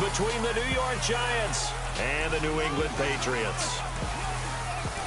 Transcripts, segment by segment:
between the New York Giants and the New England Patriots.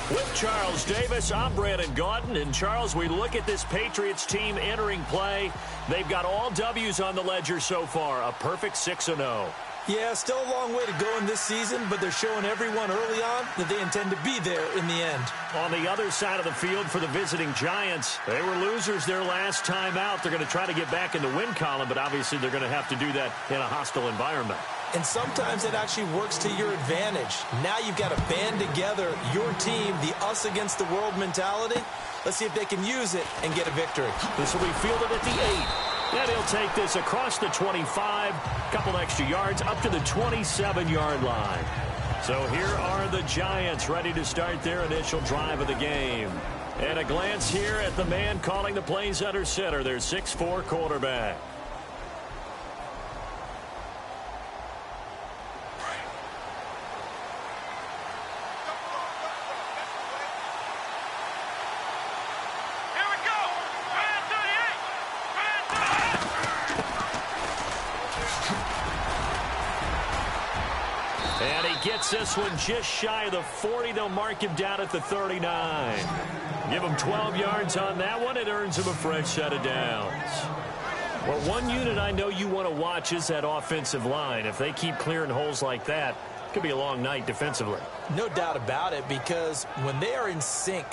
With Charles Davis, I'm Brandon Gaudin. And, Charles, we look at this Patriots team entering play. They've got all W's on the ledger so far, a perfect 6-0. Yeah, still a long way to go in this season, but they're showing everyone early on that they intend to be there in the end. On the other side of the field for the visiting Giants, they were losers their last time out. They're going to try to get back in the win column, but obviously they're going to have to do that in a hostile environment. And sometimes it actually works to your advantage. Now you've got to band together your team, the us against the world mentality. Let's see if they can use it and get a victory. This will be fielded at the 8. And he'll take this across the 25, couple extra yards, up to the 27-yard line. So here are the Giants ready to start their initial drive of the game. And a glance here at the man calling the plays under center, their 6'4" quarterback. Gets this one just shy of the 40. They'll mark him down at the 39. Give him 12 yards on that one. It earns him a fresh set of downs. Well, one unit I know you want to watch is that offensive line. If they keep clearing holes like that, it could be a long night defensively. No doubt about it, because when they are in sync,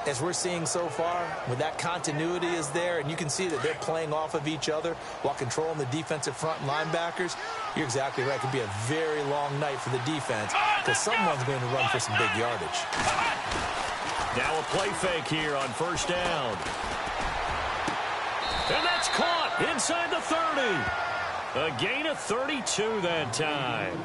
as we're seeing so far, when that continuity is there, and you can see that they're playing off of each other while controlling the defensive front linebackers, you're exactly right. It could be a very long night for the defense because someone's going to run for some big yardage. Now a play fake here on first down. And that's caught inside the 30. A gain of 32 that time.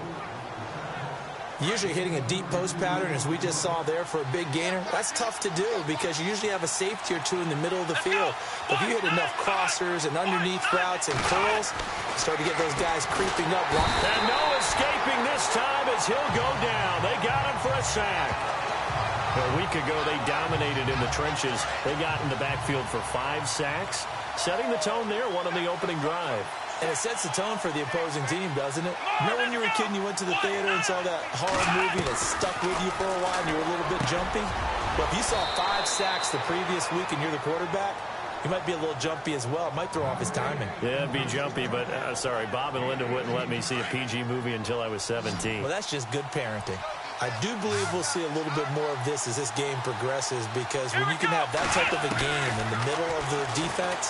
Usually hitting a deep post pattern, as we just saw there, for a big gainer, that's tough to do because you usually have a safety or two in the middle of the field. But if you hit enough crossers and underneath routes and curls, you start to get those guys creeping up. And no escaping this time as he'll go down. They got him for a sack. A week ago, they dominated in the trenches. They got in the backfield for 5 sacks, setting the tone there, one on the opening drive. And it sets the tone for the opposing team, doesn't it? Remember when you were a kid and you went to the theater and saw that horror movie and it stuck with you for a while and you were a little bit jumpy? Well, if you saw 5 sacks the previous week and you're the quarterback, you might be a little jumpy as well. It might throw off his timing. Yeah, it'd be jumpy, but sorry, Bob and Linda wouldn't let me see a PG movie until I was 17. Well, that's just good parenting. I do believe we'll see a little bit more of this as this game progresses, because when you can have that type of a game in the middle of the defense,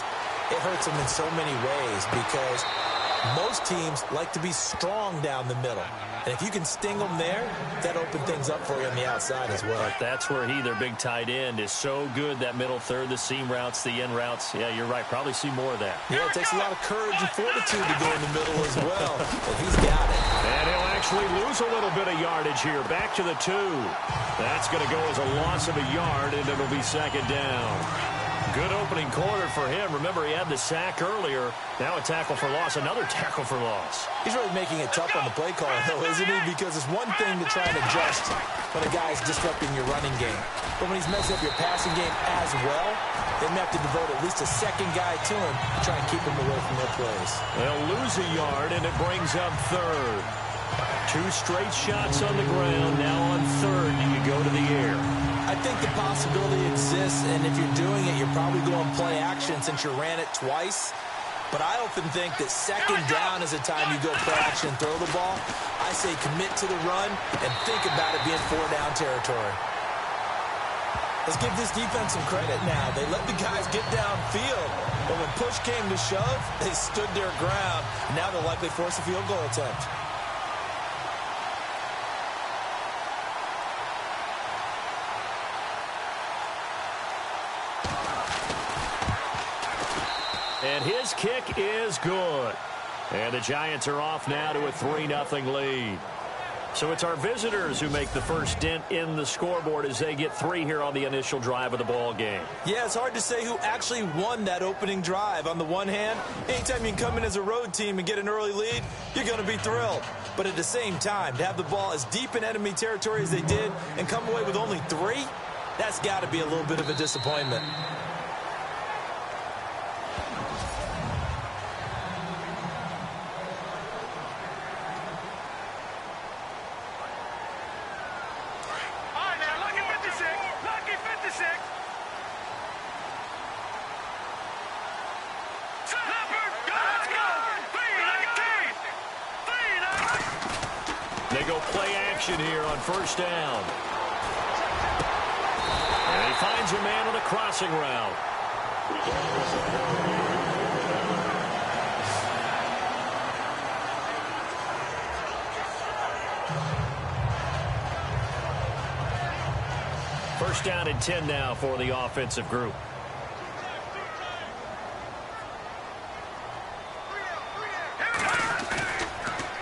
it hurts them in so many ways, because most teams like to be strong down the middle. And if you can sting them there, that opens things up for you on the outside as well. But that's where their big tight end, is so good, that middle third, the seam routes, the in routes. Yeah, you're right. Probably see more of that. Yeah, it takes a lot of courage and fortitude to go in the middle as well. But he's got it. And he'll actually lose a little bit of yardage here. Back to the 2. That's going to go as a loss of a yard, and it'll be second down. Good opening quarter for him. Remember, he had the sack earlier. Now a tackle for loss, another tackle for loss. He's really making it tough on the play call, though, isn't he? Because it's one thing to try and adjust when a guy's disrupting your running game. But when he's messing up your passing game as well, they may have to devote at least a second guy to him to try and keep him away from their plays. They'll lose a yard, and it brings up third. 2 straight shots on the ground. Now on third, you go to the air. I think the possibility exists, and if you're doing it, you're probably going play action since you ran it twice. But I often think that second down is the time you go play action and throw the ball. I say commit to the run and think about it being 4-down territory. Let's give this defense some credit now. They let the guys get downfield, but when push came to shove, they stood their ground. Now they'll likely force a field goal attempt. And his kick is good. And the Giants are off now to a 3-0 lead. So it's our visitors who make the first dent in the scoreboard as they get 3 here on the initial drive of the ball game. Yeah, it's hard to say who actually won that opening drive. On the one hand, anytime you can come in as a road team and get an early lead, you're going to be thrilled. But at the same time, to have the ball as deep in enemy territory as they did and come away with only 3, that's got to be a little bit of a disappointment. They go play action here on first down. And he finds a man on a crossing route. First down and 10 now for the offensive group.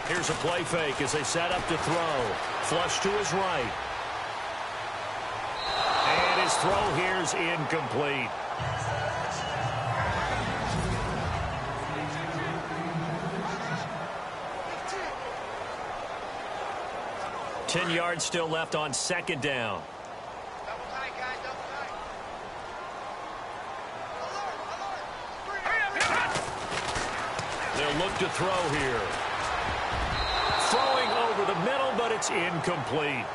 Here's a play fake as they set up to throw. Flush to his right. And his throw here's incomplete. Ten yards still left on second down. They'll look to throw here. Throwing over the middle, but it's incomplete.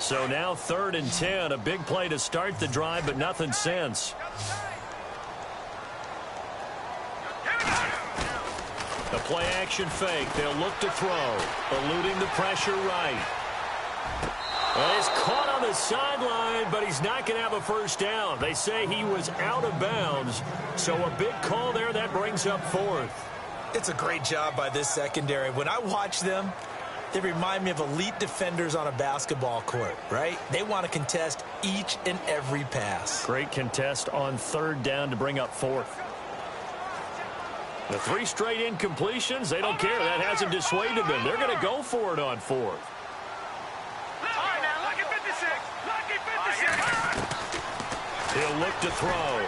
So now 3rd and 10. A big play to start the drive, but nothing since. The play action fake. They'll look to throw. Eluding the pressure right. Well, he's caught on the sideline, but he's not going to have a first down. They say he was out of bounds. So a big call there that brings up 4th. It's a great job by this secondary. When I watch them, they remind me of elite defenders on a basketball court, right? They want to contest each and every pass. Great contest on 3rd down to bring up 4th. The 3 straight incompletions, they don't care. That hasn't dissuaded them. They're going to go for it on 4th. He'll look to throw.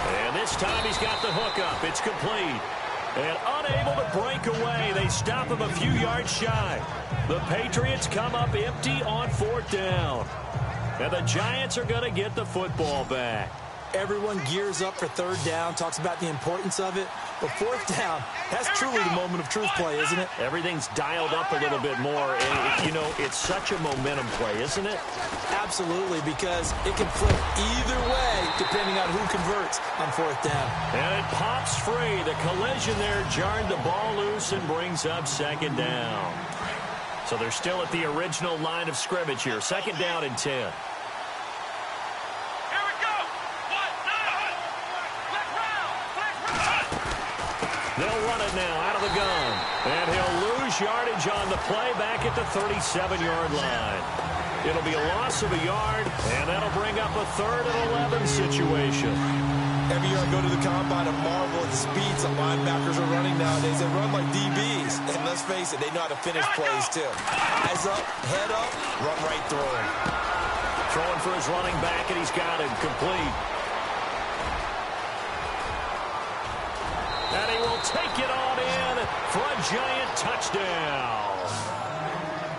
And this time he's got the hook up. It's complete. And unable to break away. They stop him a few yards shy. The Patriots come up empty on 4th down. And the Giants are going to get the football back. Everyone gears up for 3rd down, talks about the importance of it. But 4th down, that's truly the moment of truth play, isn't it? Everything's dialed up a little bit more. And, you know, it's such a momentum play, isn't it? Absolutely, because it can flip either way depending on who converts on 4th down. And it pops free. The collision there jarred the ball loose and brings up 2nd down. So they're still at the original line of scrimmage here. 2nd down and 10. They'll run it now out of the gun. And he'll lose yardage on the play back at the 37-yard line. It'll be a loss of a yard, and that'll bring up a 3rd and 11 situation. Every year I go to the combine and marvel at the speeds that linebackers are running nowadays. They run like DBs. And let's face it, they know how to finish plays too. Eyes up, head up, run right through him. Throwing for his running back, and he's got him complete. And he will take it on in for a Giant touchdown.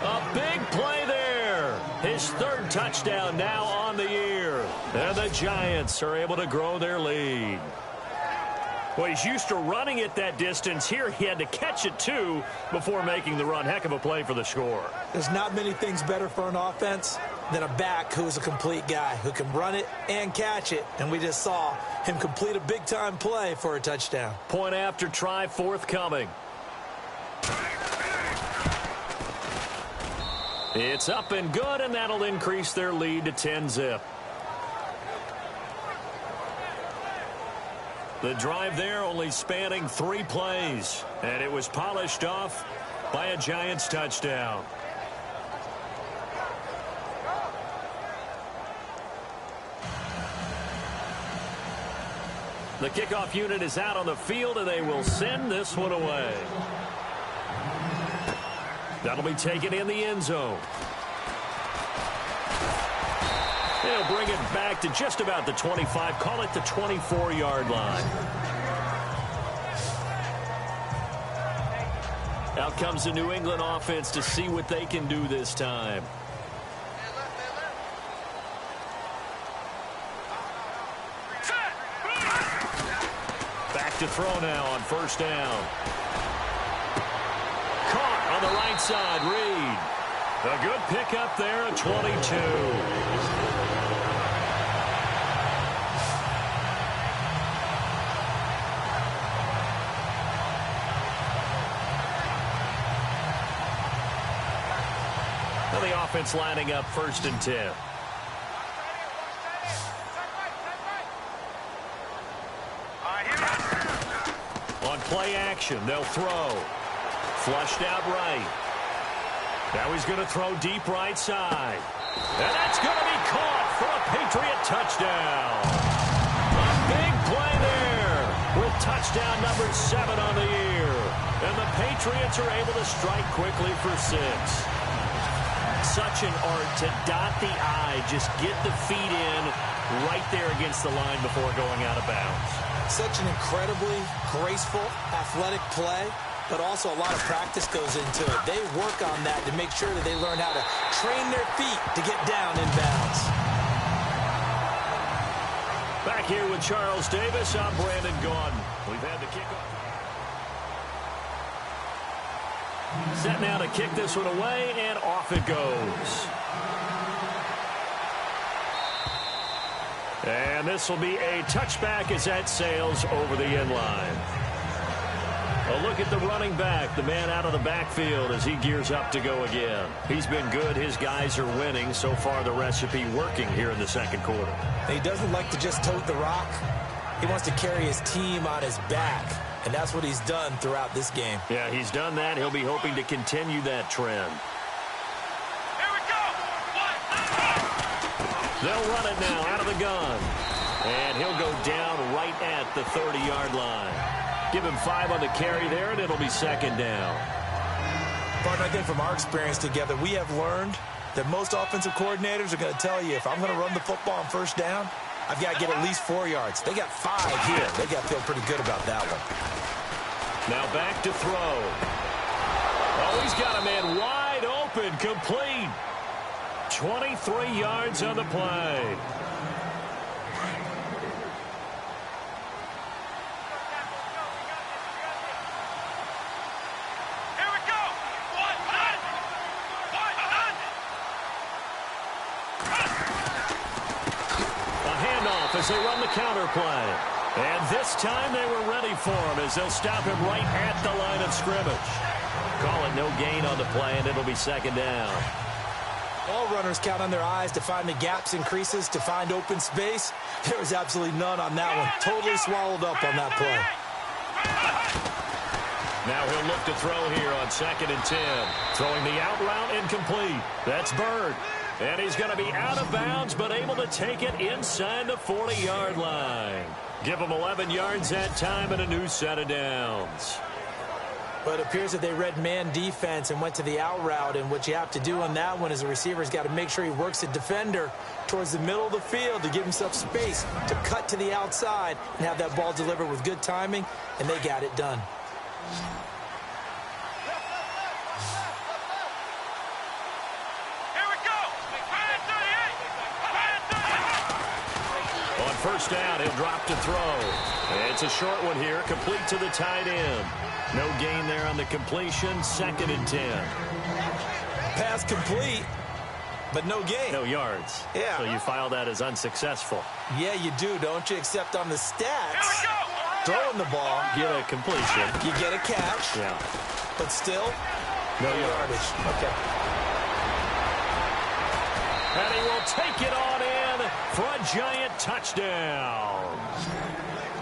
A big play there. His 3rd touchdown now on the year. And the Giants are able to grow their lead. Well, he's used to running it that distance. Here he had to catch it, too, before making the run. Heck of a play for the score. There's not many things better for an offense than a back who's a complete guy, who can run it and catch it. And we just saw him complete a big-time play for a touchdown. Point after try forthcoming. It's up and good, and that'll increase their lead to 10-zip. The drive there only spanning 3 plays, and it was polished off by a Giants touchdown. The kickoff unit is out on the field, and they will send this one away. That'll be taken in the end zone. They'll bring it back to just about the 25. Call it the 24-yard line. Out comes the New England offense to see what they can do this time. Back to throw now on first down. Caught on the right side, Reed. A good pickup there at 22. The offense lining up 1st and 10. On play action, they'll throw. Flushed out right. Now he's going to throw deep right side. And that's going to be caught for a Patriot touchdown. A big play there with touchdown number 7 on the year. And the Patriots are able to strike quickly for 6. Such an art to dot the I, just get the feet in right there against the line before going out of bounds. Such an incredibly graceful, athletic play, but also a lot of practice goes into it. They work on that to make sure that they learn how to train their feet to get down in bounds. Back here with Charles Davis, I'm Brandon Gaudin. We've had the kickoff. Set now to kick this one away, and off it goes. And this will be a touchback as that sails over the end line. A look at the running back, the man out of the backfield as he gears up to go again. He's been good. His guys are winning. So far, the recipe working here in the second quarter. He doesn't like to just tote the rock. He wants to carry his team on his back. And that's what he's done throughout this game. Yeah, he's done that. He'll be hoping to continue that trend. Here we go. They'll run it now out of the gun. And he'll go down right at the 30-yard line. Give him 5 on the carry there, and it'll be 2nd down. Partner, I think from our experience together, we have learned that most offensive coordinators are going to tell you, if I'm going to run the football on 1st down, I've got to get at least 4 yards. They got 5 here. They got to feel pretty good about that one. Now back to throw. Oh, he's got a man wide open, complete. 23 yards on the play. Here we go. A handoff as they run the counter play. And this time they were ready for him as they'll stop him right at the line of scrimmage. Call it no gain on the play, and it'll be 2nd down. All runners count on their eyes to find the gaps and creases, to find open space. There was absolutely none on that one. Totally swallowed up on that play. Now he'll look to throw here on 2nd and 10. Throwing the out route incomplete. That's Bird. And he's going to be out of bounds, but able to take it inside the 40-yard line. Give him 11 yards that time and a new set of downs. But it appears that they read man defense and went to the out route. And what you have to do on that one is the receiver's got to make sure he works the defender towards the middle of the field to give himself space to cut to the outside and have that ball delivered with good timing, and they got it done. Here we go. On 1st down, he'll drop to throw. It's a short one here, complete to the tight end. No gain there on the completion, 2nd and 10. Pass complete, but no gain. No yards. Yeah. So you file that as unsuccessful. Yeah, you do, don't you? Except on the stats, Here we go. throwing the ball, Get a completion. you get a catch, Yeah. but still, No no yards. yardage. Okay. And he will take it on in for a giant touchdown.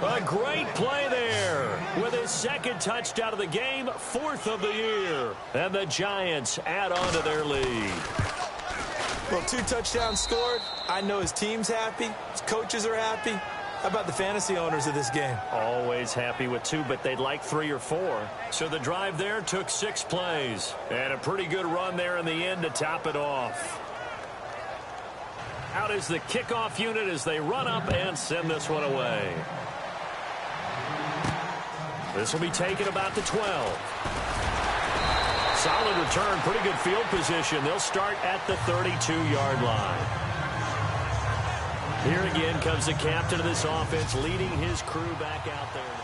A great play there with his 2nd touchdown of the game, 4th of the year. And the Giants add on to their lead. Well, 2 touchdowns scored. I know his team's happy. His coaches are happy. How about the fantasy owners of this game? Always happy with 2, but they'd like 3 or 4. So the drive there took 6 plays. And a pretty good run there in the end to top it off. Out is the kickoff unit as they run up and send this one away. This will be taken about the 12. Solid return, pretty good field position. They'll start at the 32-yard line. Here again comes the captain of this offense, leading his crew back out there.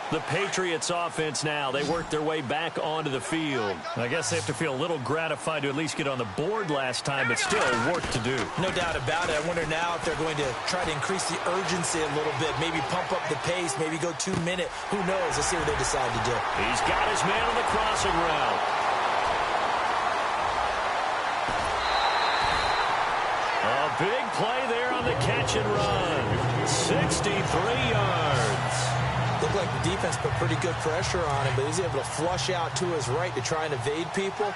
The Patriots offense now. They work their way back onto the field. I guess they have to feel a little gratified to at least get on the board last time, but still work to do. No doubt about it. I wonder now if they're going to try to increase the urgency a little bit, maybe pump up the pace, maybe go 2 minute. Who knows? Let's see what they decide to do. He's got his man on the crossing route. A big play there on the catch and run. 63 yards. Looked like the defense put pretty good pressure on him, but he was able to flush out to his right to try and evade people.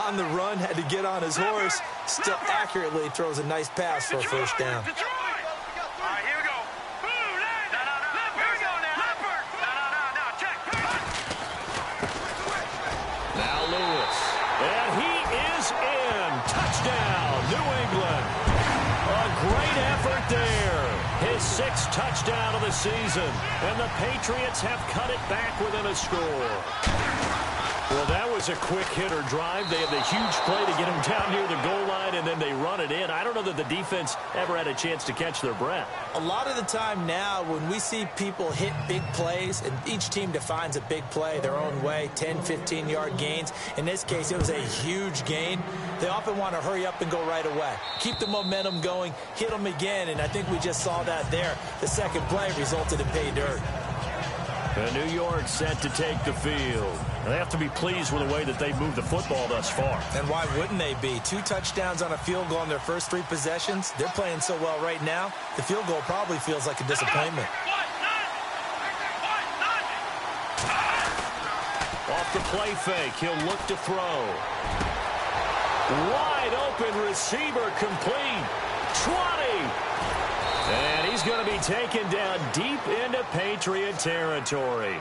On the run, had to get on his horse. Still accurately throws a nice pass for a first down. All right, here we go. Here we go now. No, check. Now Lewis. And he is in. Touchdown, New England. A great effort there. His 6th touchdown of the season. And the Patriots have cut it back within a score. Well, that was a quick hitter drive. They had the huge play to get him down near the goal line, and then they run it in. I don't know that the defense ever had a chance to catch their breath. A lot of the time now when we see people hit big plays, and each team defines a big play their own way, 10, 15-yard gains. In this case, it was a huge gain. They often want to hurry up and go right away. Keep the momentum going, hit them again, and I think we just saw that there. The second play resulted in pay dirt. And New York set to take the field. They have to be pleased with the way that they've moved the football thus far. And why wouldn't they be? 2 touchdowns on a field goal in their first 3 possessions. They're playing so well right now, the field goal probably feels like a disappointment. Off the play fake, he'll look to throw. Wide open receiver complete. 20. And he's going to be taken down deep into Patriot territory.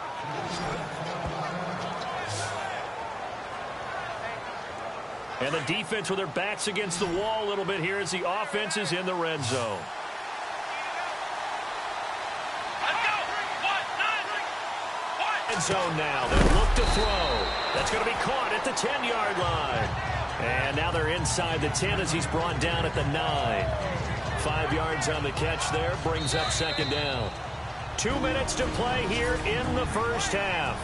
And the defense with their backs against the wall a little bit here as the offense is in the red zone. Red zone now. They'll look to throw. That's going to be caught at the 10-yard line. And now they're inside the 10 as he's brought down at the 9. 5 yards on the catch there, brings up second down. 2 minutes to play here in the first half.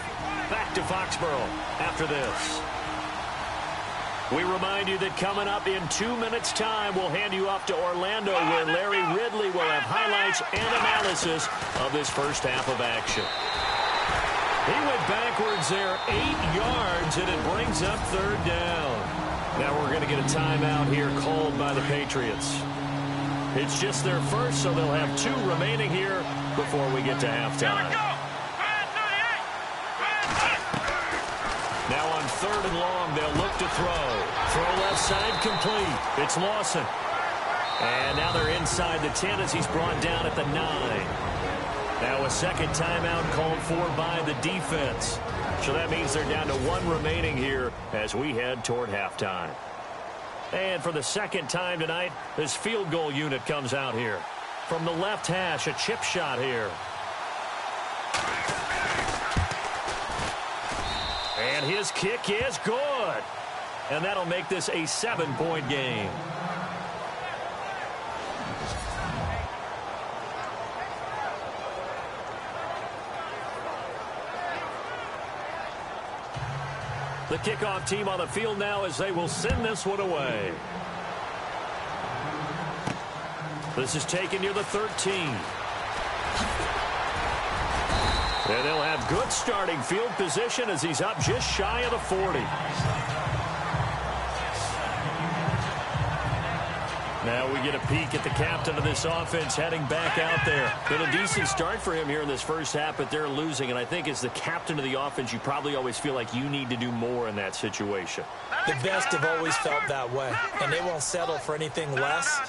Back to Foxborough after this. We remind you that coming up in 2 minutes' time, we'll hand you off to Orlando, where Larry Ridley will have highlights and analysis of this first half of action. He went backwards there 8 yards, and it brings up third down. Now we're going to get a timeout here called by the Patriots. It's just their first, so they'll have 2 remaining here before we get to halftime. Now on 3rd and long, they'll look to throw. Throw left side complete. It's Lawson. And now they're inside the 10 as he's brought down at the 9. Now a second timeout called for by the defense. So that means they're down to 1 remaining here as we head toward halftime. And for the second time tonight, this field goal unit comes out here. From the left hash, a chip shot here. And his kick is good. And that'll make this a 7-point game. The kickoff team on the field now as they will send this one away. This is taken near the 13. And they'll have good starting field position as he's up just shy of the 40. Now we get a peek at the captain of this offense heading back out there. Been a decent start for him here in this first half, but they're losing. And I think as the captain of the offense, you probably always feel like you need to do more in that situation. The best have always felt that way, and they won't settle for anything less.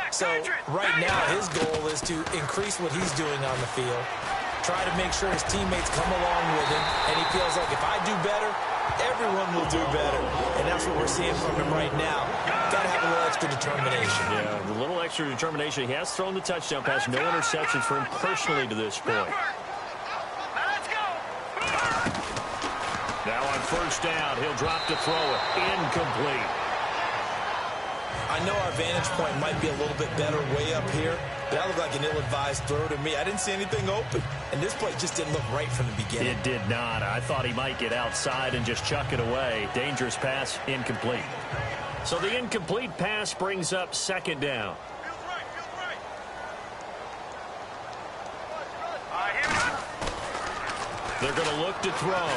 So right now his goal is to increase what he's doing on the field, try to make sure his teammates come along with him, and he feels like if I do better, everyone will do better. And that's what we're seeing from him right now. Got to have a little extra determination. Yeah, a little extra determination. He has thrown the touchdown pass. No interceptions for him personally to this point. Now on first down, he'll drop to throw it. Incomplete. I know our vantage point might be a little bit better way up here, That looked like an ill-advised throw to me. I didn't see anything open, and this play just didn't look right from the beginning. It did not. I thought he might get outside and just chuck it away. Dangerous pass, incomplete. So the incomplete pass brings up second down. They're going to look to throw.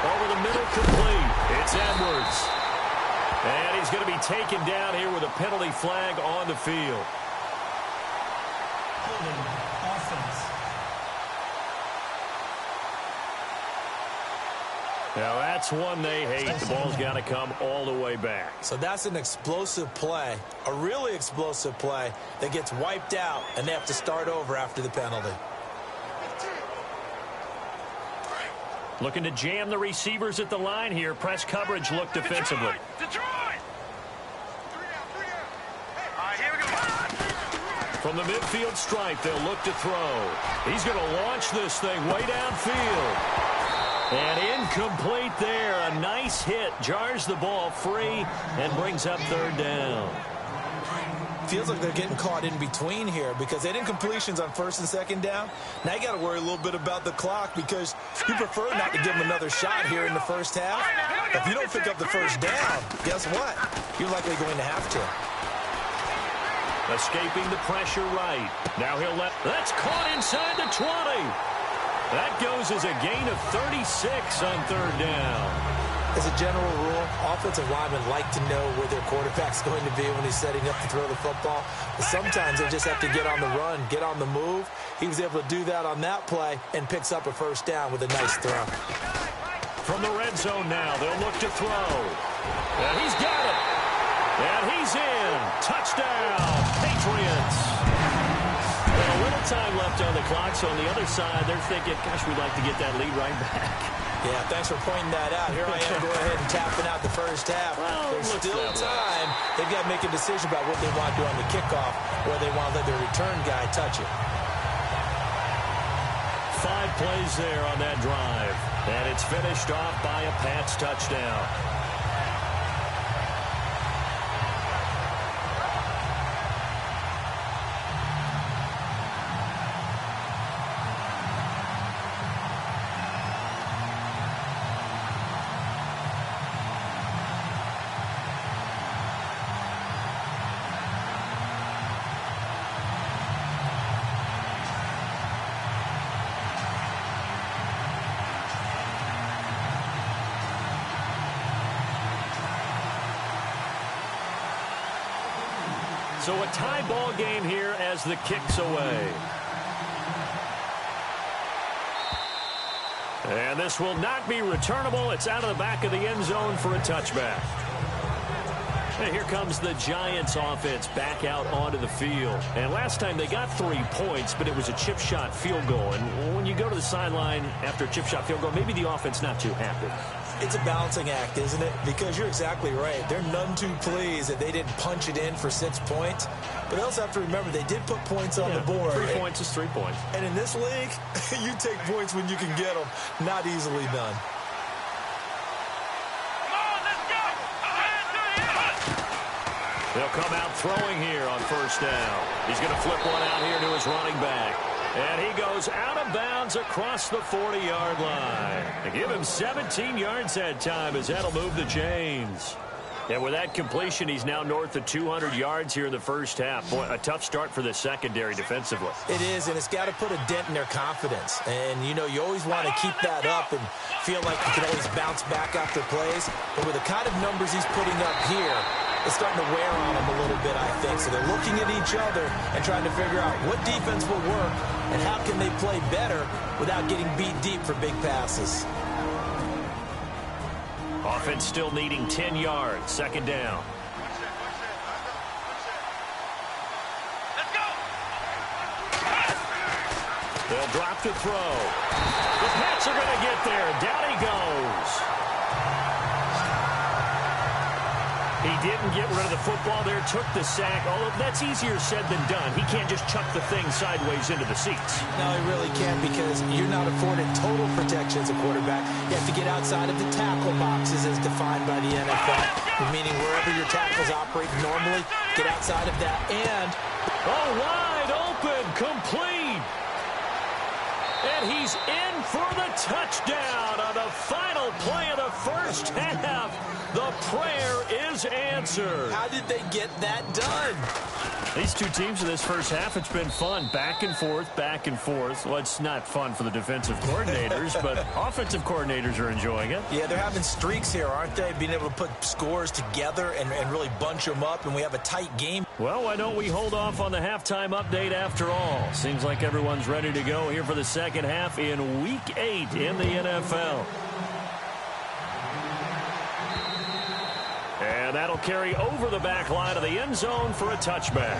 Over the middle, complete. It's Edwards. And he's going to be taken down here with a penalty flag on the field. Now that's one they hate. The ball's got to come all the way back. So that's an explosive play, a really explosive play that gets wiped out, and they have to start over after the penalty. Looking to jam the receivers at the line here. Press coverage look defensively. Detroit! From the midfield stripe, they'll look to throw. He's going to launch this thing way downfield. And incomplete there. A nice hit. Jars the ball free and brings up third down. Feels like they're getting caught in between here because they didn't completions on first and second down. Now you got to worry a little bit about the clock because you prefer not to give them another shot here in the first half. If you don't pick up the first down, guess what? You're likely going to have to. Escaping the pressure right. Now he'll let... That's caught inside the 20. That goes as a gain of 36 on third down. As a general rule, offensive linemen like to know where their quarterback's going to be when he's setting up to throw the football. But sometimes they just have to get on the run, get on the move. He was able to do that on that play and picks up a first down with a nice throw. From the red zone now, they'll look to throw. And he's got it. And he's in. Touchdown, Patriots. And a little time left on the clock, so on the other side, they're thinking, gosh, we'd like to get that lead right back. Yeah, thanks for pointing that out. Here I am, go ahead and tapping out the first half. Well, there's still time. They've got to make a decision about what they want to do on the kickoff, or they want to let their return guy touch it. 5 plays there on that drive. And it's finished off by a Pats touchdown. So a tie ball game here as the kick's away. And this will not be returnable. It's out of the back of the end zone for a touchback. And here comes the Giants offense back out onto the field. And last time they got 3 points, but it was a chip shot field goal. And when you go to the sideline after a chip shot field goal, maybe the offense not too happy. It's a balancing act, isn't it? Because you're exactly right. They're none too pleased that they didn't punch it in for 6 points. But they also have to remember they did put points on the board. 3 points is 3 points. And in this league, you take points when you can get them. Not easily done. They'll come out throwing here on first down. He's going to flip one out here to his running back. And he goes out of bounds across the 40-yard line. They give him 17 yards that time as that'll move the chains. And with that completion, he's now north of 200 yards here in the first half. Boy, a tough start for the secondary defensively. It is, and it's got to put a dent in their confidence. And, you know, you always want to keep that up and feel like you can always bounce back after plays. But with the kind of numbers he's putting up here, it's starting to wear on them a little bit, I think. So they're looking at each other and trying to figure out what defense will work and how can they play better without getting beat deep for big passes. Offense still needing 10 yards. Second down. Let's go. They'll drop to throw. The Pats are going to get there. Down he goes. He didn't get rid of the football there, took the sack, although that's easier said than done. He can't just chuck the thing sideways into the seats. No, he really can't because you're not afforded total protection as a quarterback. You have to get outside of the tackle boxes as defined by the NFL, meaning wherever your tackles operate normally, get outside of that. And wide open, complete. And he's in for the touchdown on the final play of the first half. The prayer is answered. How did they get that done? These two teams in this first half, it's been fun. Back and forth, back and forth. Well, it's not fun for the defensive coordinators, but offensive coordinators are enjoying it. Yeah, they're having streaks here, aren't they? Being able to put scores together and really bunch them up, and we have a tight game. Well, why don't we hold off on the halftime update after all? Seems like everyone's ready to go here for the second half in Week 8 in the NFL. And that'll carry over the back line of the end zone for a touchback.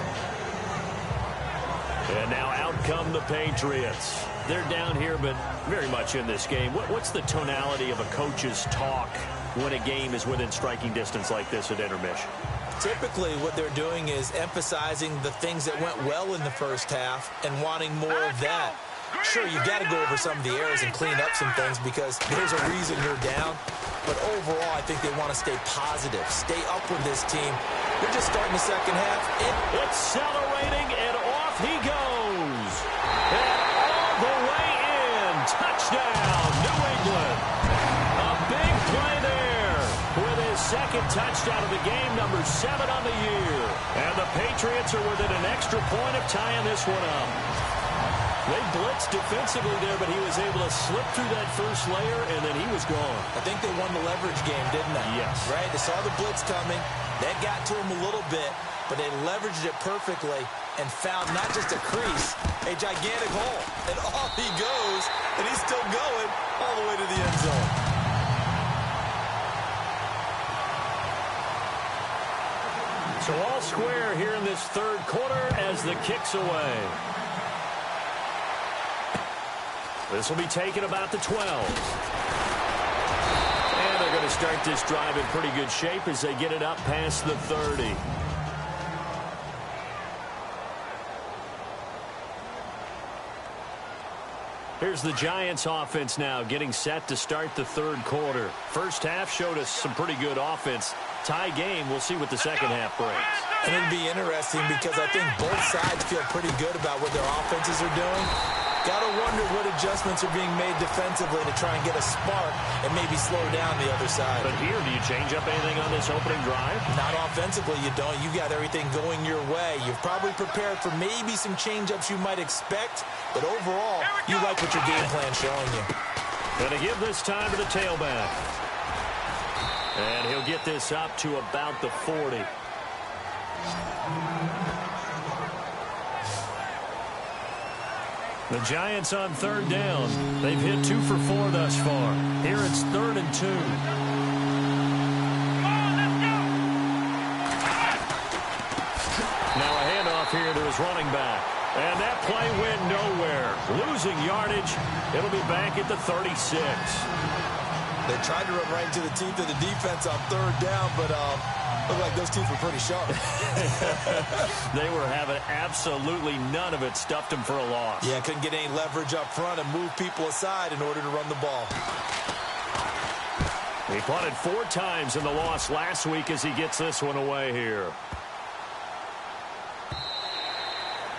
And now out come the Patriots. They're down here, but very much in this game. What's the tonality of a coach's talk when a game is within striking distance like this at intermission? Typically, what they're doing is emphasizing the things that went well in the first half and wanting more of that. Sure, you've got to go over some of the errors and clean up some things because there's a reason you're down. But overall, I think they want to stay positive, stay up with this team. They're just starting the second half. Accelerating, and off he goes. And all the way in. Touchdown, New England. A big play there with his second touchdown of the game, number 7 on the year. And the Patriots are within an extra point of tying this one up. They blitzed defensively there, but he was able to slip through that first layer, and then he was gone. I think they won the leverage game, didn't they? Yes. Right? They saw the blitz coming. That got to him a little bit, but they leveraged it perfectly and found not just a crease, a gigantic hole. And off he goes, and he's still going all the way to the end zone. So all square here in this third quarter as the kick's away. This will be taken about the 12. And they're going to start this drive in pretty good shape as they get it up past the 30. Here's the Giants offense now getting set to start the third quarter. First half showed us some pretty good offense. Tie game, we'll see what the second half brings. And it'll be interesting because I think both sides feel pretty good about what their offenses are doing. Got to wonder what adjustments are being made defensively to try and get a spark and maybe slow down the other side. But here, do you change up anything on this opening drive? Not offensively, you don't. You got everything going your way. You've probably prepared for maybe some change-ups you might expect, but overall, you like what your game plan's showing you. Going to give this time to the tailback. And he'll get this up to about the 40. The Giants on third down. They've hit 2 for 4 thus far. Here it's 3rd and 2. Now a handoff here to his running back. And that play went nowhere. Losing yardage. It'll be back at the 36. They tried to run right into the teeth of the defense on third down, but looked like those teeth were pretty sharp. They were having absolutely none of it. Stuffed them for a loss. Yeah, couldn't get any leverage up front and move people aside in order to run the ball. He punted 4 times in the loss last week as he gets this one away here.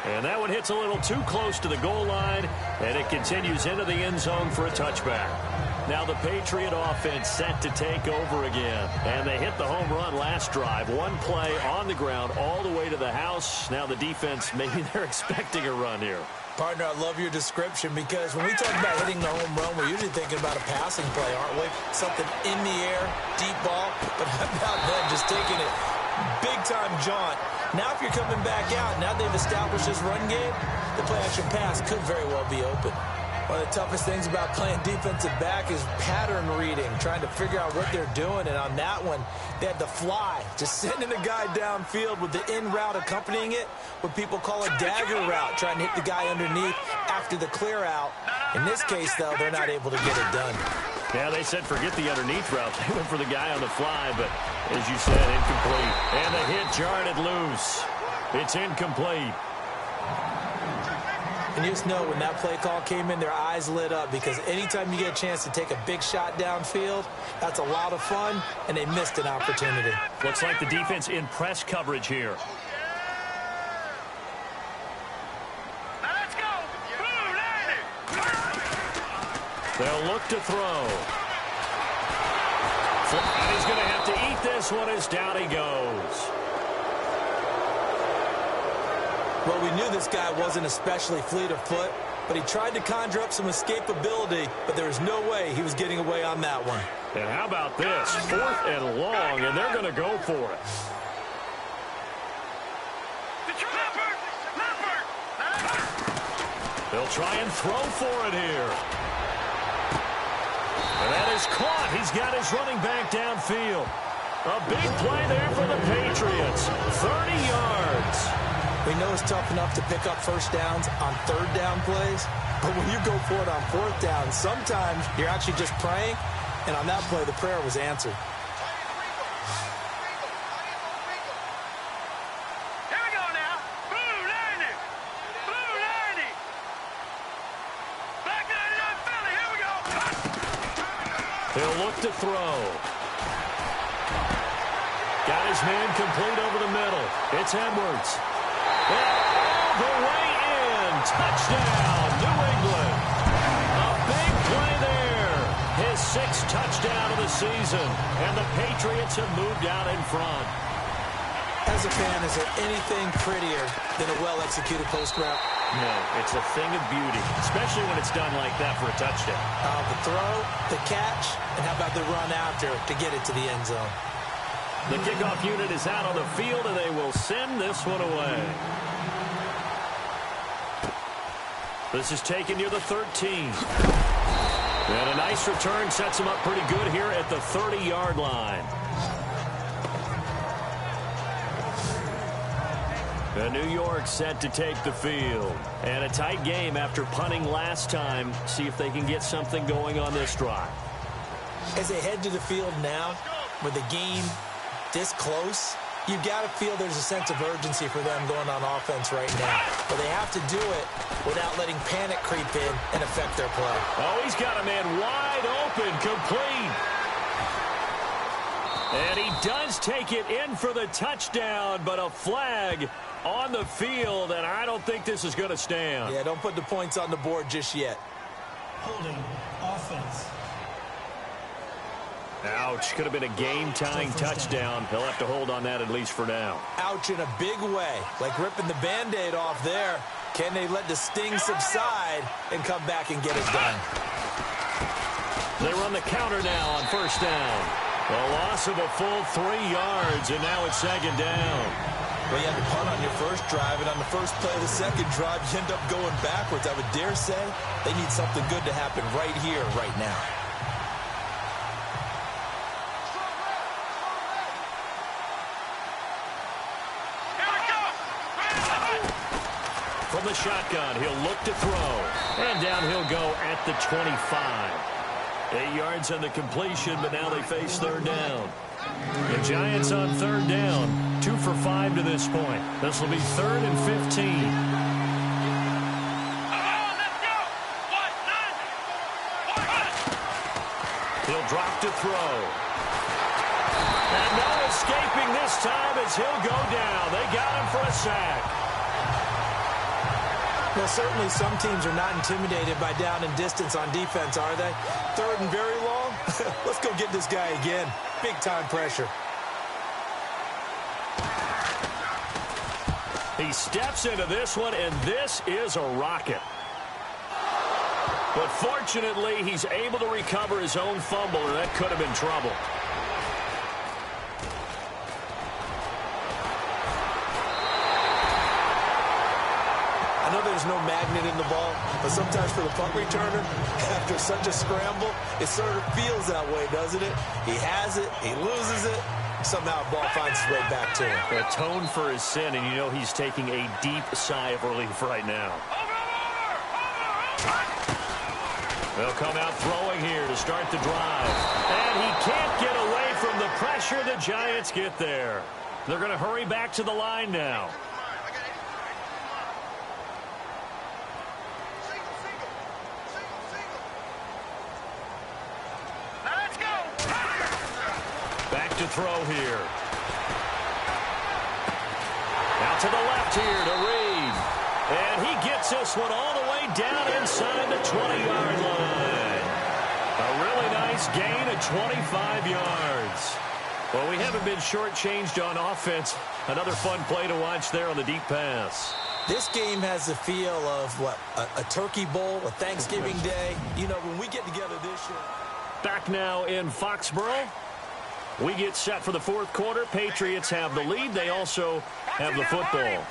And that one hits a little too close to the goal line, and it continues into the end zone for a touchback. Now the Patriot offense set to take over again. And they hit the home run last drive. One play on the ground all the way to the house. Now the defense, maybe they're expecting a run here. Partner, I love your description because when we talk about hitting the home run, we're usually thinking about a passing play, aren't we? Something in the air, deep ball. But how about them just taking it big-time jaunt? Now if you're coming back out, now they've established this run game, the play-action pass could very well be open. One of the toughest things about playing defensive back is pattern reading, trying to figure out what they're doing. And on that one, they had the fly, just sending a guy downfield with the in route accompanying it, what people call a dagger route, trying to hit the guy underneath after the clear out. In this case, though, they're not able to get it done. Yeah, they said forget the underneath route. They went for the guy on the fly, but as you said, incomplete. And the hit jarred it loose. It's incomplete. And you just know when that play call came in, their eyes lit up because anytime you get a chance to take a big shot downfield, that's a lot of fun, and they missed an opportunity. Looks like the defense in press coverage here. Now let's go. Blue, They'll look to throw. And he's going to have to eat this one as down he goes. Well, we knew this guy wasn't especially fleet of foot, but he tried to conjure up some escapability, but there was no way he was getting away on that one. And how about this? 4th and long, and they're going to go for it. They'll try and throw for it here. And that is caught. He's got his running back downfield. A big play there for the Patriots. 30 yards. We know it's tough enough to pick up first downs on third down plays, but when you go for it on fourth down, sometimes you're actually just praying, and on that play, the prayer was answered. Here we go now. Blue 90. Blue 90. Black 99 Philly. Here we go. They'll look to throw. Got his man complete over the middle. It's Edwards. All the way in. Touchdown, New England. A big play there. His 6th touchdown of the season. And the Patriots have moved out in front. As a fan, is there anything prettier than a well-executed post route? No, it's a thing of beauty, especially when it's done like that for a touchdown. The throw, the catch, and how about the run after to get it to the end zone? The kickoff unit is out on the field, and they will send this one away. This is taken near the 13. And a nice return sets him up pretty good here at the 30-yard line. And New York set to take the field. And a tight game after punting last time. See if they can get something going on this drive. As they head to the field now, with the game this close, you've got to feel there's a sense of urgency for them going on offense right now. But they have to do it without letting panic creep in and affect their play. Oh, he's got a man wide open, complete. And he does take it in for the touchdown, but a flag on the field, and I don't think this is going to stand. Yeah, don't put the points on the board just yet. Holding offense. Ouch, could have been a game-tying touchdown. He'll have to hold on that at least for now. Ouch in a big way, like ripping the Band-Aid off there. Can they let the sting subside and come back and get it done? They run the counter now on first down. A loss of a full 3 yards, and now it's 2nd down. Well, you had to punt on your first drive, and on the first play of the second drive, you end up going backwards. I would dare say they need something good to happen right here, right now. From the shotgun, he'll look to throw. And down he'll go at the 25. 8 yards on the completion, but now they face 3rd down. The Giants on 3rd down. 2 for 5 to this point. This will be 3rd and 15. He'll drop to throw. And no escaping this time as he'll go down. They got him for a sack. Well, certainly some teams are not intimidated by down and distance on defense, are they? 3rd and very long? Let's go get this guy again. Big-time pressure. He steps into this one, and this is a rocket. But fortunately, he's able to recover his own fumble, or that could have been trouble. I know there's no magnet in the ball, but sometimes for the punt returner, after such a scramble, it sort of feels that way, doesn't it? He has it, he loses it, somehow the ball finds its way back to him. Atone for his sin, and you know he's taking a deep sigh of relief right now. They'll come out throwing here to start the drive. And he can't get away from the pressure. The Giants get there. They're going to hurry back to the line now. Let's go. Back to throw here. Now to the left here to Reed. And he gets this one all the way down inside the 20-yard line. A really nice gain of 25 yards. Well, we haven't been shortchanged on offense. Another fun play to watch there on the deep pass. This game has the feel of, what, a Turkey Bowl, a Thanksgiving Day. You know, when we get together this year. Back now in Foxborough. We get set for the fourth quarter. Patriots have the lead. They also have the football.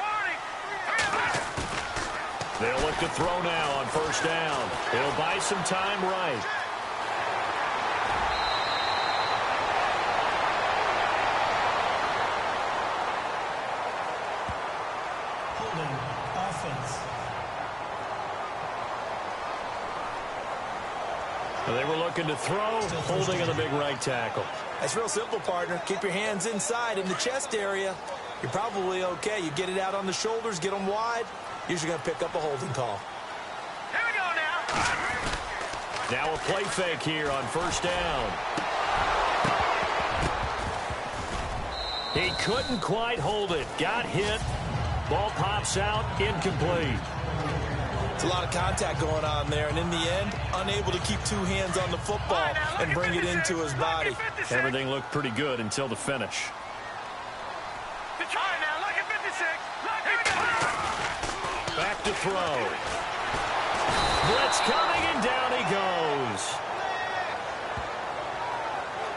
They'll look to throw now on first down. He'll buy some time right. Holding offense. They were looking to throw, holding in the big right tackle. That's real simple, partner. Keep your hands inside in the chest area. You're probably okay. You get it out on the shoulders, get them wide. Usually going to pick up a holding call. Here we go now. Now a play fake here on first down. He couldn't quite hold it. Got hit. Ball pops out, incomplete. It's a lot of contact going on there, and in the end, unable to keep two hands on the football and bring it into his body. Everything looked pretty good until the finish. Back to throw. Blitz coming, and down he goes.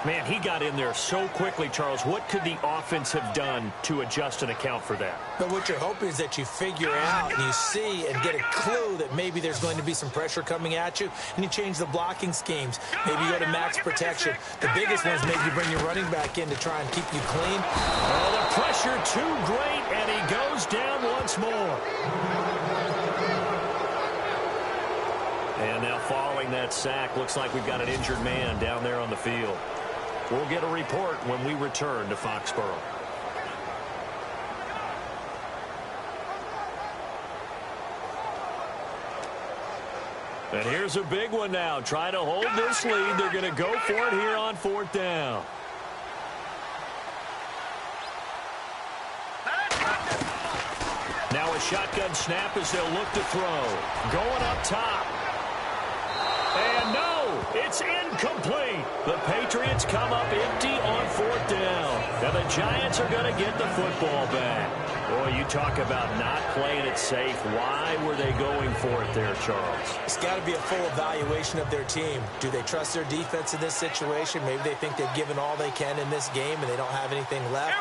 Man, he got in there so quickly, Charles. What could the offense have done to adjust and account for that? But what you're hoping is that you figure out and you see and get a clue that maybe there's going to be some pressure coming at you, and you change the blocking schemes. Maybe you go to max protection. The biggest one is maybe you bring your running back in to try and keep you clean. Oh, the pressure too great, and he goes down once more. And now following that sack, looks like we've got an injured man down there on the field. We'll get a report when we return to Foxborough. And here's a big one now. Trying to hold this lead. They're going to go for it here on fourth down. Now a shotgun snap as they'll look to throw. Going up top. And no, it's incomplete. The Patriots come up empty on fourth down. And the Giants are going to get the football back. Boy, you talk about not playing it safe. Why were they going for it there, Charles? It's got to be a full evaluation of their team. Do they trust their defense in this situation? Maybe they think they've given all they can in this game and they don't have anything left.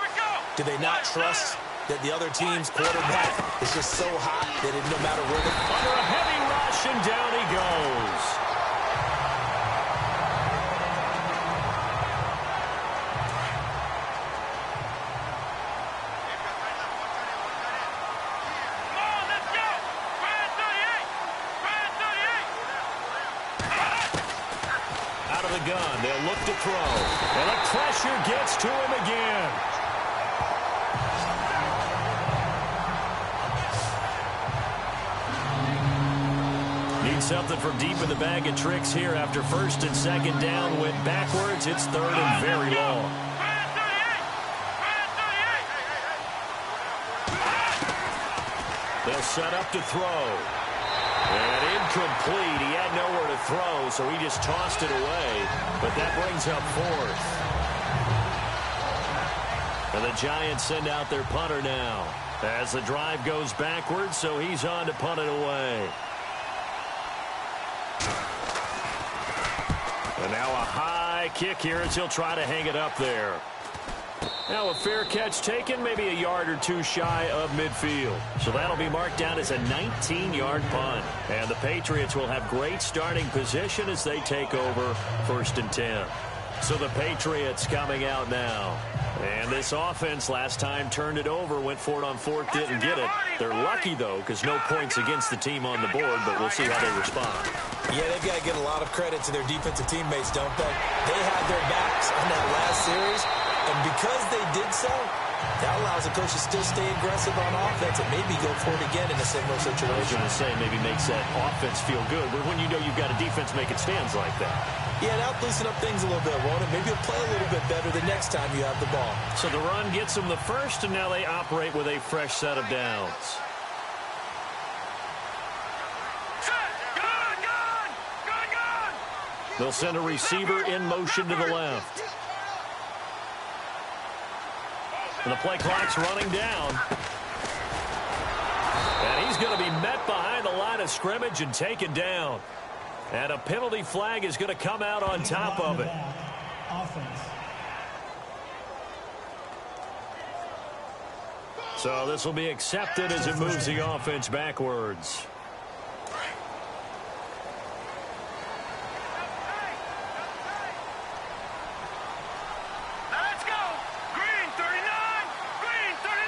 Do they not trust that the other team's quarterback is just so hot that no matter where they're under a heavy rush, and down he goes. Out of the gun, they'll look to throw. And the pressure gets to him again. Need something from deep in the bag of tricks here after first and second down went backwards. It's third and very long. They'll set up to throw. And incomplete. He had nowhere to throw, so he just tossed it away. But that brings up fourth. And the Giants send out their punter now as the drive goes backwards, so he's on to punt it away. And now a high kick here as he'll try to hang it up there. Now a fair catch taken, maybe a yard or two shy of midfield. So that'll be marked down as a 19-yard punt. And the Patriots will have great starting position as they take over first and 10. So the Patriots coming out now And this offense last time turned it over, went for it on fourth, didn't get it. They're lucky, though, because no points against the team on the board, but we'll see how they respond. Yeah, they've got to give a lot of credit to their defensive teammates, don't they? They had their backs on that last series, and because they did so, that allows the coach to still stay aggressive on offense and maybe go for it again in a similar situation. I was going to say, maybe makes that offense feel good, but when you know you've got a defense making stands like that. Yeah, that'll loosen up things a little bit, won't it? Maybe you'll play a little bit better the next time you have the ball. So the run gets them the first, and now they operate with a fresh set of downs. They'll send a receiver in motion to the left. And the play clock's running down. And he's going to be met behind the line of scrimmage and taken down. And a penalty flag is going to come out on top of it. Offense. So this will be accepted as it moves the offense backwards. Let's go. Green 39. Green 39.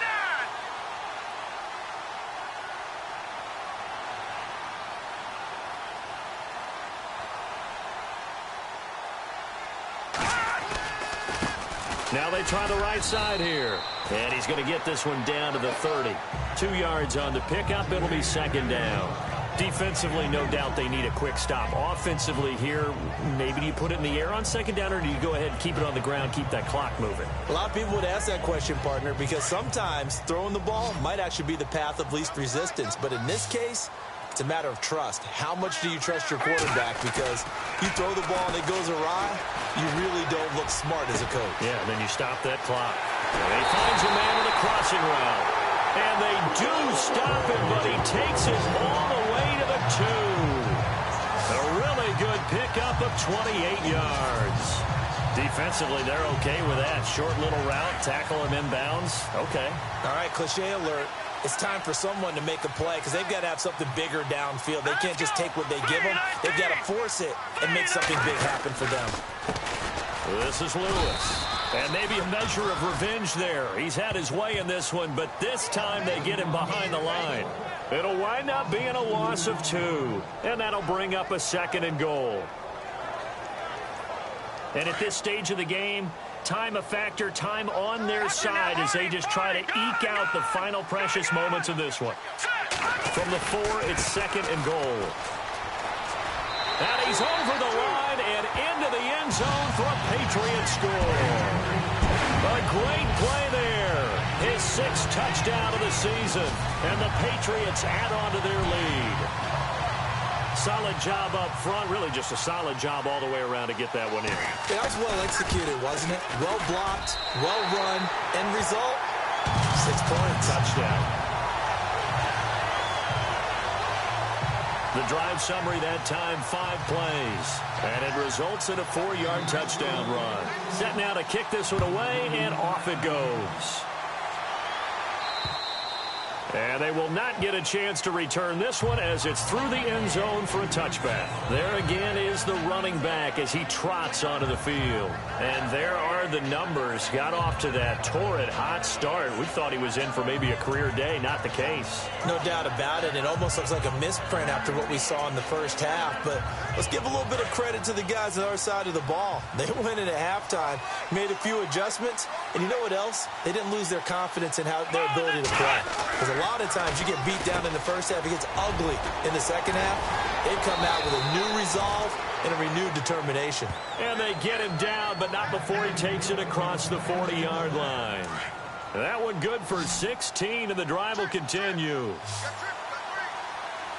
Now they try the right side here. And he's going to get this one down to the 30. 2 yards on the pickup. It'll be second down. Defensively, no doubt they need a quick stop. Offensively here, maybe do you put it in the air on second down, or do you go ahead and keep it on the ground, keep that clock moving? A lot of people would ask that question, partner, because sometimes throwing the ball might actually be the path of least resistance. But in this case, it's a matter of trust. How much do you trust your quarterback? Because you throw the ball and it goes awry, you really don't look smart as a coach. Yeah, and then you stop that clock. And he finds a man with a crossing route. And they do stop him, but he takes it all the way to the 2. A really good pickup of 28 yards. Defensively, they're okay with that. Short little route, tackle him inbounds. Okay. All right, cliche alert. It's time for someone to make a play because they've got to have something bigger downfield. They can't just take what they give them. They've got to force it and make something big happen for them. This is Lewis. And maybe a measure of revenge there. He's had his way in this one, but this time they get him behind the line. It'll wind up being a loss of 2. And that'll bring up a 2nd and goal. And at this stage of the game, time a factor, time on their side as they just try to eke out the final precious moments of this one. From the 4, it's 2nd and goal. And he's over the line and into the end zone for a Patriot score. A great play there. His 6th touchdown of the season. And the Patriots add on to their lead. Solid job up front. Really just a solid job all the way around to get that one in. That was well executed, wasn't it? Well blocked, well run. End result, 6 points. Touchdown. The drive summary that time, 5 plays. And it results in a 4-yard touchdown run. Set now to kick this one away, and off it goes. And they will not get a chance to return this one as it's through the end zone for a touchback. There again is the running back as he trots onto the field. And there are the numbers. Got off to that torrid hot start. We thought he was in for maybe a career day. Not the case. No doubt about it. It almost looks like a misprint after what we saw in the first half. But let's give a little bit of credit to the guys on our side of the ball. They went in at halftime, made a few adjustments. And you know what else? They didn't lose their confidence in their ability to play. Because a lot of times you get beat down in the first half, it gets ugly in the second half. They come out with a new resolve and a renewed determination. And they get him down, but not before he takes it across the 40-yard line. That one good for 16, and the drive will continue.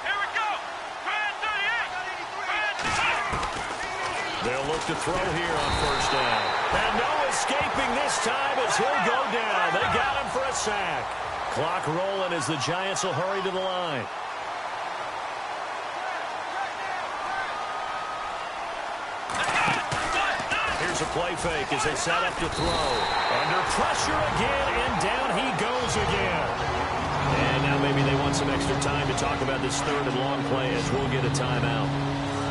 Here we go. Grand 38. They'll look to throw here on first down. And no escaping this time as he'll go down. They got him for a sack. Clock rolling as the Giants will hurry to the line. Here's a play fake as they set up to throw. Under pressure again, and down he goes again. And now maybe they want some extra time to talk about this 3rd and long play as we'll get a timeout.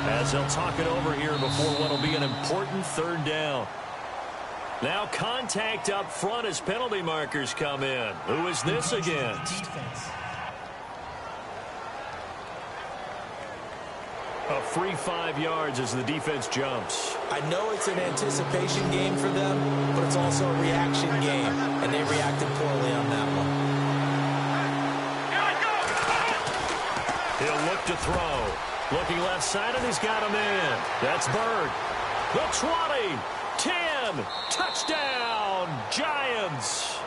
As they'll talk it over here before what will be an important 3rd down. Now contact up front as penalty markers come in. Who is this against? Defense. A free 5 yards as the defense jumps. I know it's an anticipation game for them, but it's also a reaction game, and they reacted poorly on that one. He'll look to throw. Looking left side, and he's got him in. That's Bird. The 20, 10, touchdown, Giants.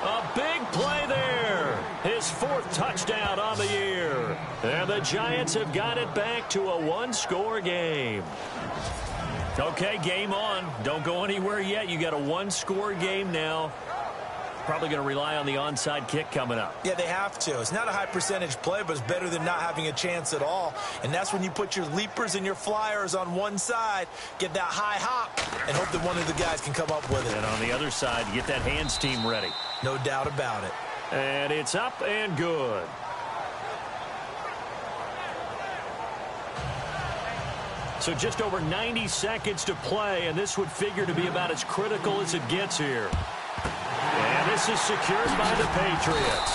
A big play there. His 4th touchdown on the year. And the Giants have got it back to a 1-score game. Okay, game on. Don't go anywhere yet. You got a 1-score game now. Probably going to rely on the onside kick coming up. Yeah, they have to. It's not a high percentage play, but it's better than not having a chance at all. And that's when you put your leapers and your flyers on one side, get that high hop, and hope that one of the guys can come up with it. And on the other side, get that hands team ready. No doubt about it. And it's up and good. So just over 90 seconds to play, and this would figure to be about as critical as it gets here. And this is secured by the Patriots.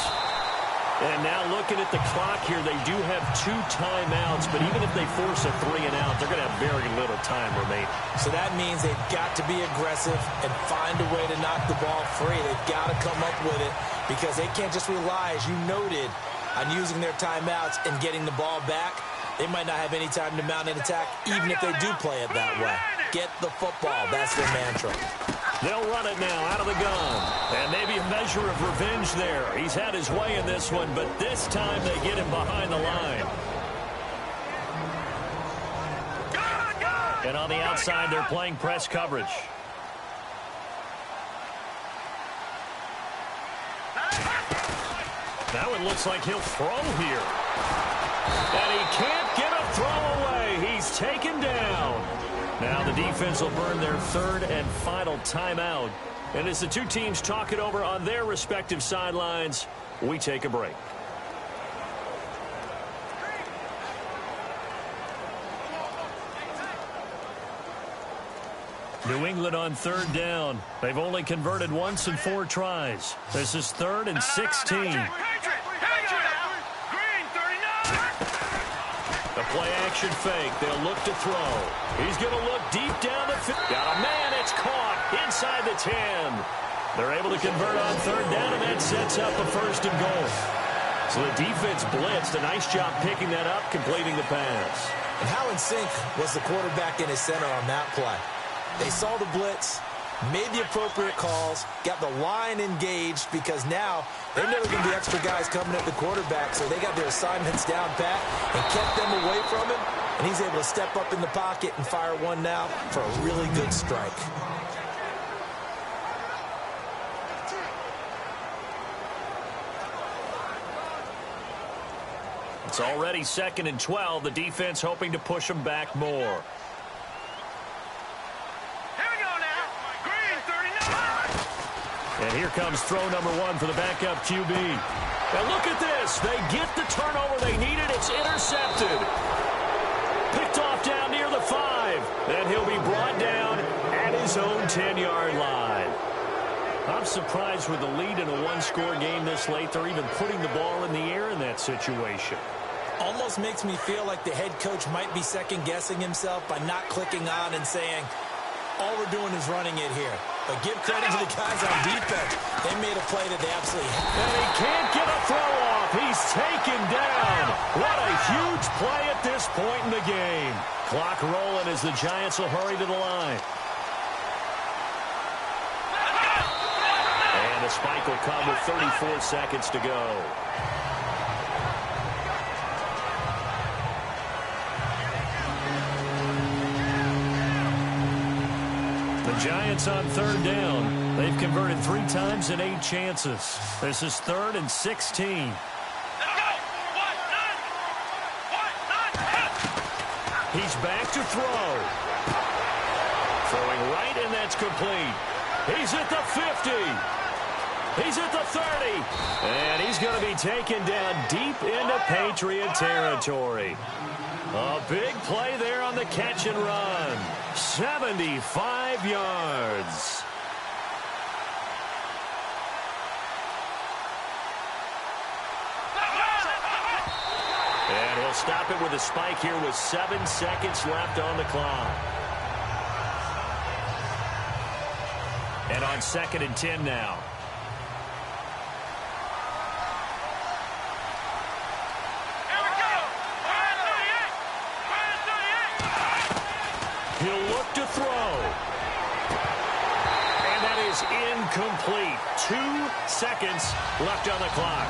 And now looking at the clock here, they do have 2 timeouts, but even if they force a 3 and out, they're going to have very little time remaining. So that means they've got to be aggressive and find a way to knock the ball free. They've got to come up with it because they can't just rely, as you noted, on using their timeouts and getting the ball back. They might not have any time to mount an attack, even if they do play it that way. Get the football. That's their mantra. They'll run it now out of the gun. And maybe a measure of revenge there. He's had his way in this one, but this time they get him behind the line. And on the outside, they're playing press coverage. Now it looks like he'll throw here. And he can't get a throw away. He's taken down. Now the defense will burn their 3rd and final timeout. And as the two teams talk it over on their respective sidelines, we take a break. New England on 3rd down. They've only converted once in 4 tries. This is 3rd and 16. The play-action fake. They'll look to throw. He's going to look deep down the field. Got a man. It's caught inside the 10. They're able to convert on 3rd down, and that sets up a 1st and goal. So the defense blitzed. A nice job picking that up, completing the pass. And how in sync was the quarterback in his center on that play? They saw the blitz, made the appropriate calls, got the line engaged because now they know there's going to be extra guys coming at the quarterback, so they got their assignments down pat and kept them away from him, and he's able to step up in the pocket and fire one now for a really good strike. It's already 2nd and 12. The defense hoping to push them back more. And here comes throw number 1 for the backup QB. And look at this. They get the turnover they needed. It's intercepted. Picked off down near the 5. And he'll be brought down at his own 10-yard line. I'm surprised with the lead in a 1-score game this late. They're even putting the ball in the air in that situation. Almost makes me feel like the head coach might be second-guessing himself by not clicking on and saying, all we're doing is running it here. But give credit to the guys on defense. They made a play that they absolutely had. And he can't get a throw off. He's taken down. What a huge play at this point in the game. Clock rolling as the Giants will hurry to the line. And the spike will come with 34 seconds to go. The Giants on 3rd down. They've converted 3 times in 8 chances. This is 3rd and 16. He's back to throw. Throwing right, and that's complete. He's at the 50. He's at the 30. And he's going to be taken down deep into Patriot territory. A big play there on the catch and run. 75 yards. They'll stop it with a spike here with 7 seconds left on the clock. And on 2nd and 10 now. Here we go. He'll look to throw. And that is incomplete. 2 seconds left on the clock.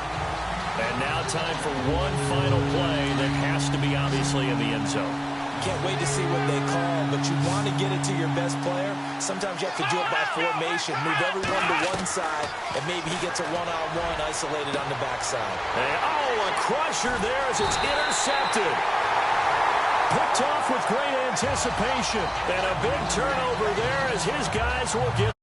And now time for one final play that has to be obviously in the end zone. Can't wait to see what they call, but you want to get it to your best player. Sometimes you have to do it by formation. Move everyone to one side, and maybe he gets a one-on-one isolated on the backside. Oh, a crusher there as it's intercepted. Picked off with great anticipation. And a big turnover there as his guys will get